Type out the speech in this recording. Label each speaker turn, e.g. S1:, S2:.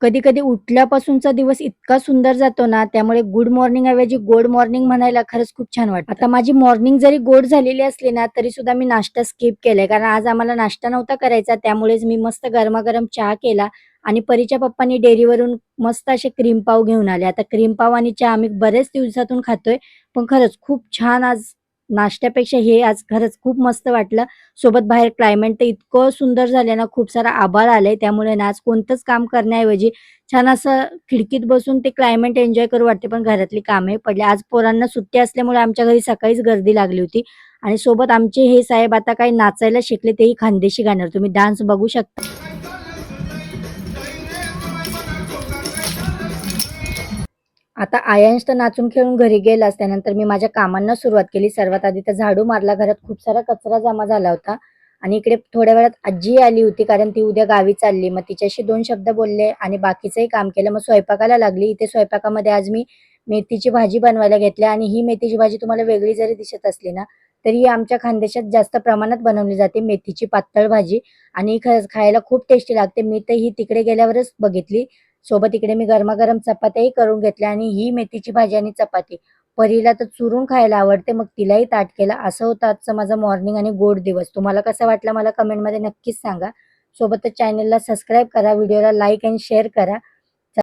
S1: कधी कधी उठल्यापासूनचा दिवस इतका सुंदर जातो ना, त्यामुळे गुड मॉर्निंग ऐवजी गोड मॉर्निंग म्हणायला खरंच खूप छान वाटतं. आता माझी मॉर्निंग जरी गोड झालेली असली ना, तरी सुद्धा मी नाश्ता स्किप केलाय, कारण आज आम्हाला नाश्ता नव्हता करायचा. त्यामुळेच मी मस्त गरमागरम चहा केला आणि परीच्या पप्पांनी डेअरीवरून मस्त असे क्रीम पाव घेऊन आले. आता क्रीम पाव आणि चहा आम्ही बरेच दिवसातून खातोय, पण खरंच खूप छान आज नाश्त्यापेक्षा हे आज खरंच खूप मस्त वाटलं. सोबत बाहेर क्लायमेट तर इतकं सुंदर झालंय ना, खूप सारा आभाळ आलंय. त्यामुळे ना आज कोणतंच काम करण्याऐवजी छान असं खिडकीत बसून ते क्लायमेट एन्जॉय करू वाटते. पण घरातली कामही पडली. आज पोरांना सुट्टी असल्यामुळे आमच्या घरी सकाळीच गर्दी लागली होती आणि सोबत आमचे हे साहेब आता काही नाचायला शिकले, तेही खानदेशी गाण्यावर. तुम्ही डान्स बघू शकता. आता आयांश तर नाचून खेळून घरी गेलाच. त्यानंतर मी माझ्या कामांना सुरुवात केली. सर्वात आधी तर झाडू मारला. घरात खूप सारा कचरा जमा झाला होता आणि इकडे थोड्या वेळात आजी आली होती, कारण ती उद्या गावी चालली. मग तिच्याशी 2 शब्द बोलले आणि बाकीचंही काम केलं. मग स्वयंपाकाला लागली. इथे स्वयंपाकामध्ये आज मी मेथीची भाजी बनवायला घेतली आणि ही मेथीची भाजी तुम्हाला वेगळी जरी दिसत असली ना, तरी ही आमच्या खानदेशात जास्त प्रमाणात बनवली जाते. मेथीची पातळ भाजी आणि खरंच खायला खूप टेस्टी लागते. मी तर ही तिकडे गेल्यावरच बघितली. सोबत इकडे मी गरमागरम चपात्याही करून घेतल्या आणि ही मेथीची भाजी आणि चपाती परीला तर चुरून खायला आवडते, मग तिलाही ताट केलं. असं होतं आजचं माझं मॉर्निंग आणि गोड दिवस. तुम्हाला कसं वाटलं मला कमेंटमध्ये नक्कीच सांगा. सोबतच चॅनलला सबस्क्राईब करा, व्हिडिओला लाईक आणि शेअर करा.